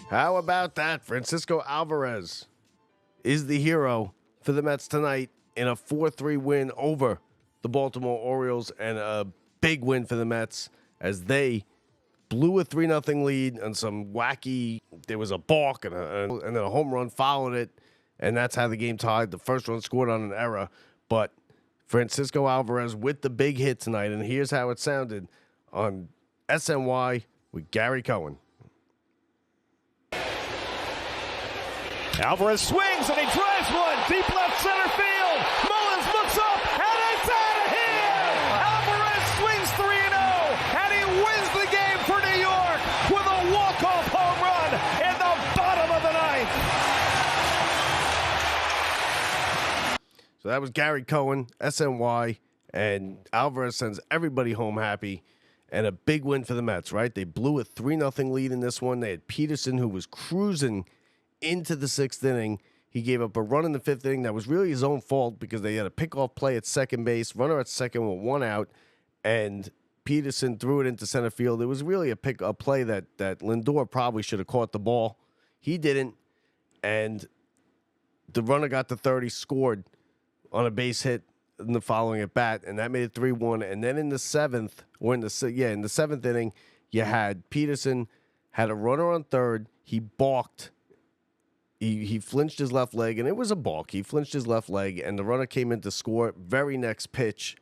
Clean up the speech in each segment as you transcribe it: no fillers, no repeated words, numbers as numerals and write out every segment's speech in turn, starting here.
How about that? Francisco Alvarez is the hero for the Mets tonight in a 4-3 win over the Baltimore Orioles, and a big win for the Mets as they blew a 3-0 lead on some wacky. There was a balk and then a home run followed it, and that's how the game tied. The first one scored on an error, but Francisco Alvarez with the big hit tonight, and here's how it sounded on SNY with Gary Cohen. Alvarez swings and he drives one deep left center field. Mullins looks up and it's out of here. Alvarez swings 3-0 and he wins the game for New York with a walk-off home run in the bottom of the ninth. So that was Gary Cohen, SNY, and Alvarez sends everybody home happy. And a big win for the Mets, right? They blew a 3-0 lead in this one. They had Peterson, who was cruising into the sixth inning. He gave up a run in the fifth inning that was really his own fault because they had a pickoff play at second base, runner at second with one out, and Peterson threw it into center field. It was really a play that Lindor probably should have caught the ball. He didn't, and the runner got to third. He scored on a base hit in the following at bat, and that made it 3-1. And then in the seventh inning, you had Peterson had a runner on third. He balked. He flinched his left leg, and it was a balk. He flinched his left leg, and the runner came in to score. Very next pitch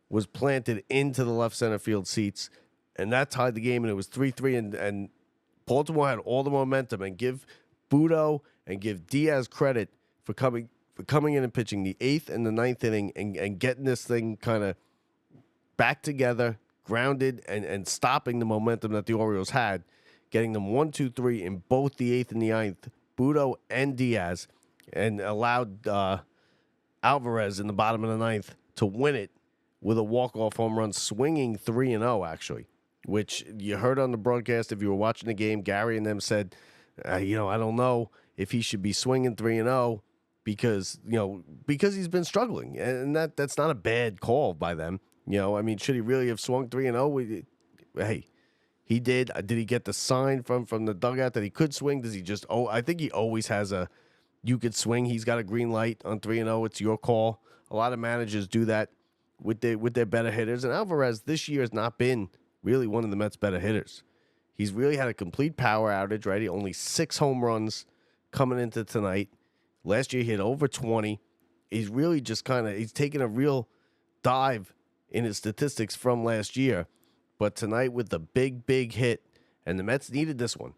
was planted into the left center field seats, and that tied the game, and it was 3-3, and Baltimore had all the momentum. And give Budo and give Diaz credit for coming in and pitching the eighth and the ninth inning and getting this thing kind of back together, grounded, and stopping the momentum that the Orioles had, getting them 1-2-3 in both the eighth and the ninth. Budo and Diaz, and allowed Alvarez in the bottom of the ninth to win it with a walk-off home run, swinging 3-0, actually, which you heard on the broadcast if you were watching the game. Gary and them said, I don't know if he should be swinging 3-0 because he's been struggling, and that's not a bad call by them. Should he really have swung 3-0? Hey, he did. Did he get the sign from the dugout that he could swing? Does he just? I think he always has you could swing. He's got a green light on 3-0. It's your call. A lot of managers do that with their better hitters. And Alvarez this year has not been really one of the Mets' better hitters. He's really had a complete power outage, right? He only 6 home runs coming into tonight. Last year he hit over 20. He's really just he's taken a real dive in his statistics from last year. But tonight with the big hit, and the Mets needed this one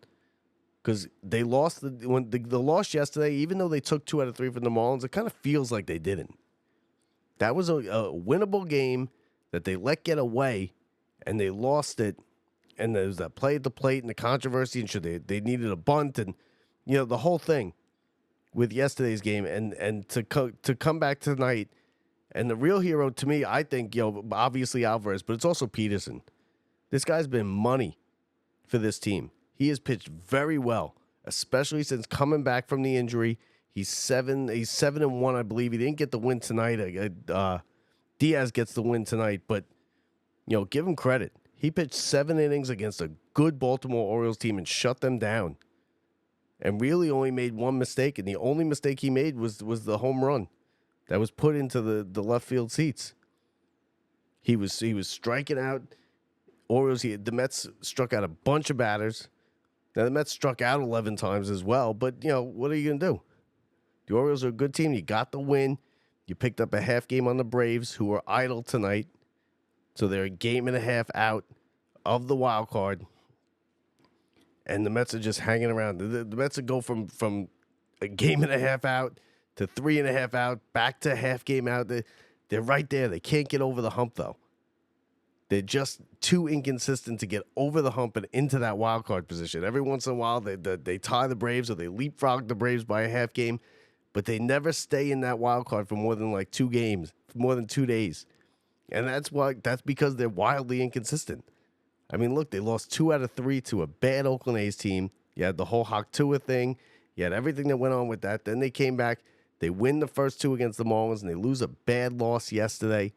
because they lost the loss yesterday. Even though they took 2 out of 3 from the Marlins, it kind of feels like they didn't. That was a winnable game that they let get away, and they lost it. And there was that play at the plate and the controversy, and they needed a bunt, and the whole thing with yesterday's game, and to come back tonight. And the real hero to me, I think, obviously Alvarez, but it's also Peterson. This guy's been money for this team. He has pitched very well, especially since coming back from the injury. He's 7-1, I believe. He didn't get the win tonight. Diaz gets the win tonight, but give him credit. He pitched 7 innings against a good Baltimore Orioles team and shut them down. And really only made one mistake, and the only mistake he made was the home run that was put into the left field seats. He was striking out Orioles. The Mets struck out a bunch of batters. Now the Mets struck out 11 times as well, but what are you gonna do? The Orioles are a good team. You got the win. You picked up a half game on the Braves, who are idle tonight, so they're a game and a half out of the wild card. And the Mets are just hanging around. The Mets would go from a game and a half out to 3.5 out, back to half game out. They're right there. They can't get over the hump, though. They're just too inconsistent to get over the hump and into that wild card position. Every once in a while, they tie the Braves or they leapfrog the Braves by a half game, but they never stay in that wild card for more than 2 games, for more than 2 days. And that's because they're wildly inconsistent. Look, they lost 2 out of 3 to a bad Oakland A's team. You had the whole Hactua thing. You had everything that went on with that. Then they came back. They win the first two against the Marlins, and they lose a bad loss yesterday.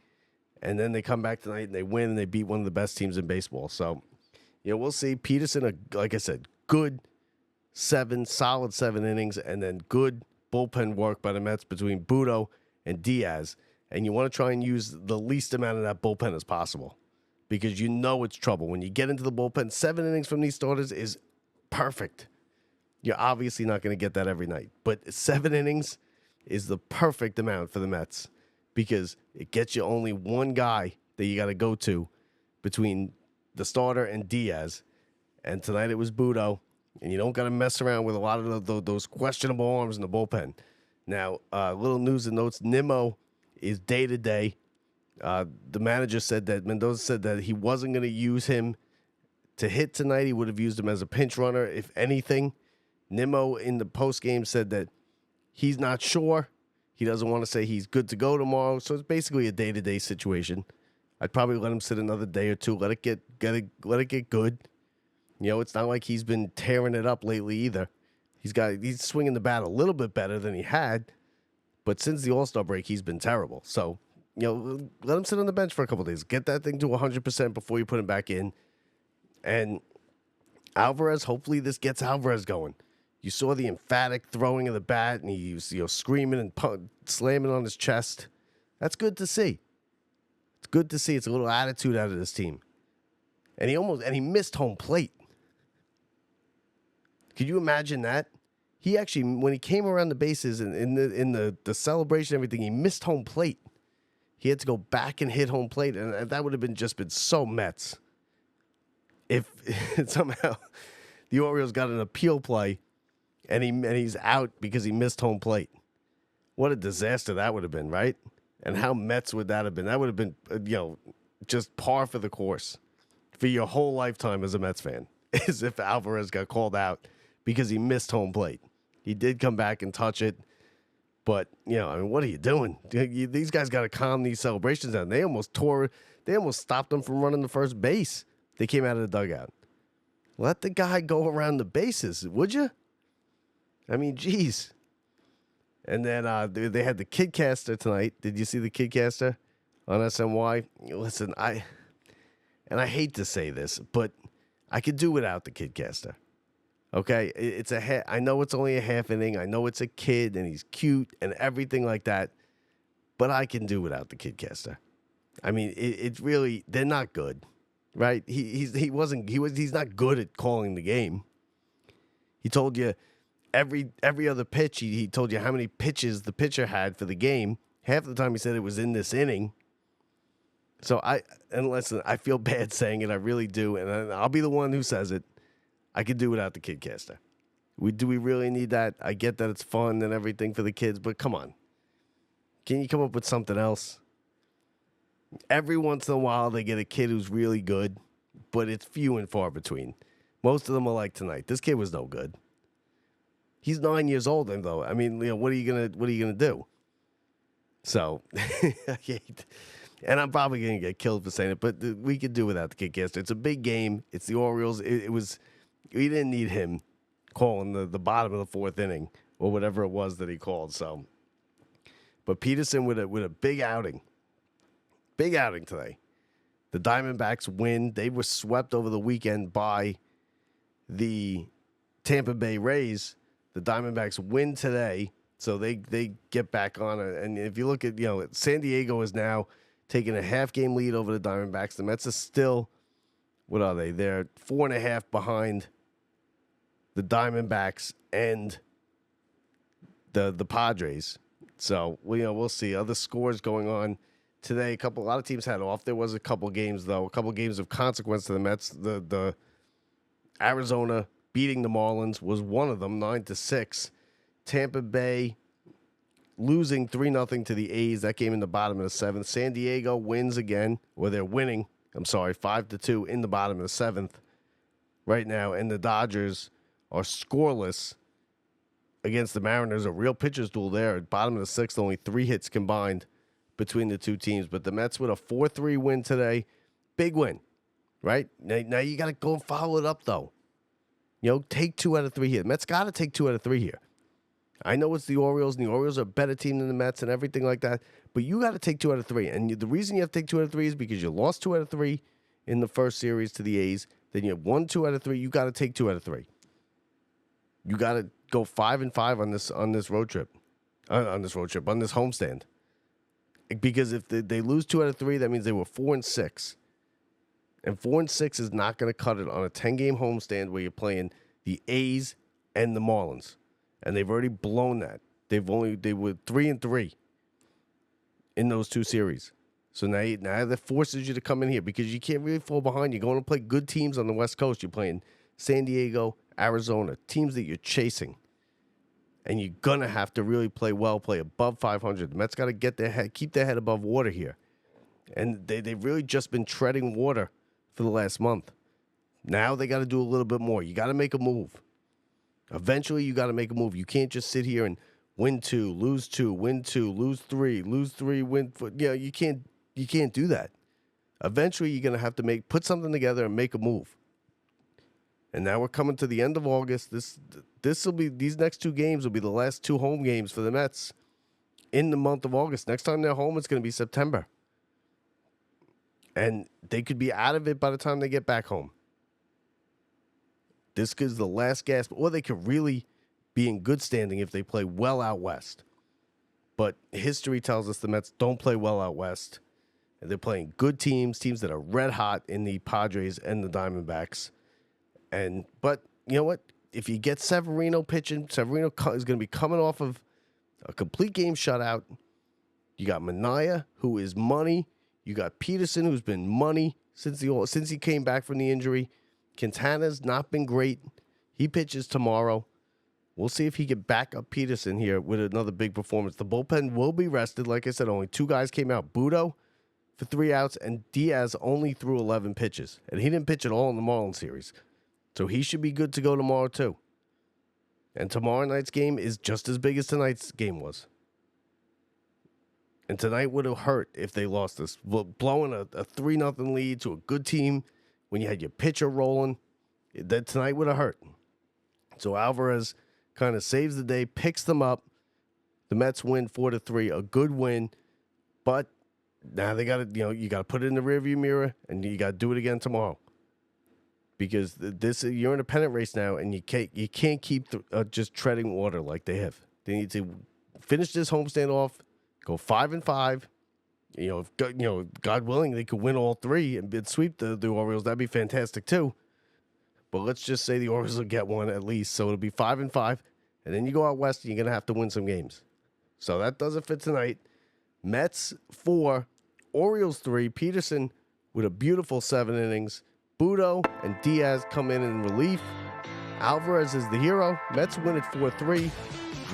And then they come back tonight, and they win, and they beat one of the best teams in baseball. So, we'll see. Peterson, like I said, good solid 7 innings, and then good bullpen work by the Mets between Budo and Diaz. And you want to try and use the least amount of that bullpen as possible because it's trouble. When you get into the bullpen, 7 innings from these starters is perfect. You're obviously not going to get that every night, but 7 innings is the perfect amount for the Mets because it gets you only one guy that you got to go to between the starter and Diaz. And tonight it was Budo, and you don't got to mess around with a lot of those questionable arms in the bullpen. Now, little news and notes, Nimmo is day-to-day. The manager said that Mendoza said that he wasn't going to use him to hit tonight. He would have used him as a pinch runner, if anything. Nimmo in the postgame said that he's not sure. He doesn't want to say he's good to go tomorrow. So it's basically a day-to-day situation. I'd probably let him sit another day or two. Let it get good. It's not like he's been tearing it up lately either. He's swinging the bat a little bit better than he had, but since the All-Star break, he's been terrible. So, let him sit on the bench for a couple of days. Get that thing to 100% before you put him back in. And Alvarez, hopefully this gets Alvarez going. You saw the emphatic throwing of the bat, and he was screaming and slamming on his chest. That's good to see. It's good to see. It's a little attitude out of this team. And he missed home plate. Could you imagine that? He actually, when he came around the bases and in the celebration and everything, he missed home plate. He had to go back and hit home plate, and that would have been so Mets. If somehow the Orioles got an appeal play and he's out because he missed home plate. What a disaster that would have been, right? And how Mets would that have been? That would have been, just par for the course for your whole lifetime as a Mets fan, as if Alvarez got called out because he missed home plate. He did come back and touch it, but, what are you doing? These guys got to calm these celebrations down. They almost stopped them from running the first base. They came out of the dugout. Let the guy go around the bases, would you? I mean, geez. And then they had the Kidcaster tonight. Did you see the Kidcaster on SNY? Listen, I hate to say this, but I could do without the Kidcaster. Okay, I know it's only a half inning. I know it's a kid and he's cute and everything like that, but I can do without the Kidcaster. I mean, it's really, they're not good, right? He's not good at calling the game. He told you every other pitch. He told you how many pitches the pitcher had for the game. Half the time he said it was in this inning. So listen, I feel bad saying it. I really do, and I'll be the one who says it. I could do without the Kidcaster. Do we really need that? I get that it's fun and everything for the kids, but come on. Can you come up with something else? Every once in a while, they get a kid who's really good, but it's few and far between. Most of them are like tonight. This kid was no good. He's 9 years old, though. I mean, what are you gonna do? So, and I'm probably gonna get killed for saying it, but we could do without the Kidcaster. It's a big game. It's the Orioles. We didn't need him calling the bottom of the fourth inning or whatever it was that he called. So, but Peterson with a big outing today. The Diamondbacks win. They were swept over the weekend by the Tampa Bay Rays. The Diamondbacks win today, so they get back on it. And if you look at, San Diego is now taking a half-game lead over the Diamondbacks. The Mets are still, what are they? They're 4.5 behind the Diamondbacks and the Padres. So, we'll see. Other scores going on today. A lot of teams had off. There was a couple games, though. A couple games of consequence to the Mets. The Arizona beating the Marlins was one of them, 9-6. Tampa Bay losing 3-0 to the A's. That game in the bottom of the seventh. San Diego wins again, or they're winning. 5-2 in the bottom of the seventh right now. And the Dodgers are scoreless against the Mariners. A real pitcher's duel there. At bottom of the sixth, only 3 hits combined between the two teams. But the Mets with a 4-3 win today. Big win, right? Now you got to go and follow it up, though. Take 2 out of 3 here. The Mets got to take 2 out of 3 here. I know it's the Orioles, and the Orioles are a better team than the Mets and everything like that, but you got to take 2 out of 3. And the reason you have to take 2 out of 3 is because you lost 2 out of 3 in the first series to the A's. Then you have won 2 out of 3. You got to take 2 out of 3. You got to go 5-5 on this road trip, on this homestand. Because if they lose 2 out of 3, that means they were 4-6. And 4-6 is not going to cut it on a 10-game homestand where you're playing the A's and the Marlins. And they've already blown that. They were 3-3 in those 2 series. So now that forces you to come in here because you can't really fall behind. You're going to play good teams on the West Coast. You're playing San Diego, Arizona, teams that you're chasing. And you're going to have to really play well, play above 500. The Mets got to keep their head above water here. And they've really just been treading water for the last month. Now they got to do a little bit more. You got to make a move. Eventually, you got to make a move. You can't just sit here and win 2, lose 2, win 2, lose 3, win 4. You can't do that. Eventually, you're going to have to put something together and make a move. And now we're coming to the end of August. These next 2 games will be the last 2 home games for the Mets in the month of August. Next time they're home, it's going to be September. And they could be out of it by the time they get back home. This is the last gasp, or they could really be in good standing if they play well out west. But history tells us the Mets don't play well out west. And they're playing good teams that are red hot in the Padres and the Diamondbacks. But you know what? If you get Severino pitching, Severino is going to be coming off of a complete game shutout. You got Manaea, who is money. You got Peterson, who's been money since he came back from the injury. Quintana's not been great. He pitches tomorrow. We'll see if he can back up Peterson here with another big performance. The bullpen will be rested. Like I said, only 2 guys came out. Budo for 3 outs, and Diaz only threw 11 pitches. And he didn't pitch at all in the Marlins series. So he should be good to go tomorrow, too. And tomorrow night's game is just as big as tonight's game was. And tonight would have hurt if they lost this. Blowing a 3-0 lead to a good team when you had your pitcher rolling, that tonight would have hurt. So Alvarez kind of saves the day, picks them up. The Mets win 4-3, a good win. But now they got to, you got to put it in the rearview mirror, and you got to do it again tomorrow. Because you're in a pennant race now, and you can't keep just treading water like they have. They need to finish this homestand off, go 5-5. God willing, they could win all 3 and sweep the Orioles. That'd be fantastic too. But let's just say the Orioles will get one at least, so it'll be 5-5, and then you go out west, and you're gonna have to win some games. So that does it for tonight. Mets 4, Orioles 3. Peterson with a beautiful 7 innings. Budo and Diaz come in relief. Alvarez is the hero. Mets win at 4-3.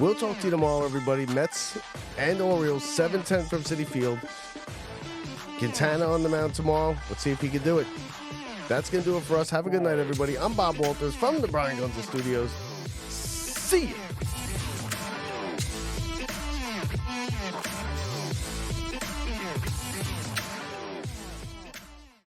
We'll talk to you tomorrow, everybody. Mets and Orioles, 7:10 from Citi-Field. Quintana on the mound tomorrow. Let's see if he can do it. That's going to do it for us. Have a good night, everybody. I'm Bob Walters from the Brian Gunzel Studios. See you.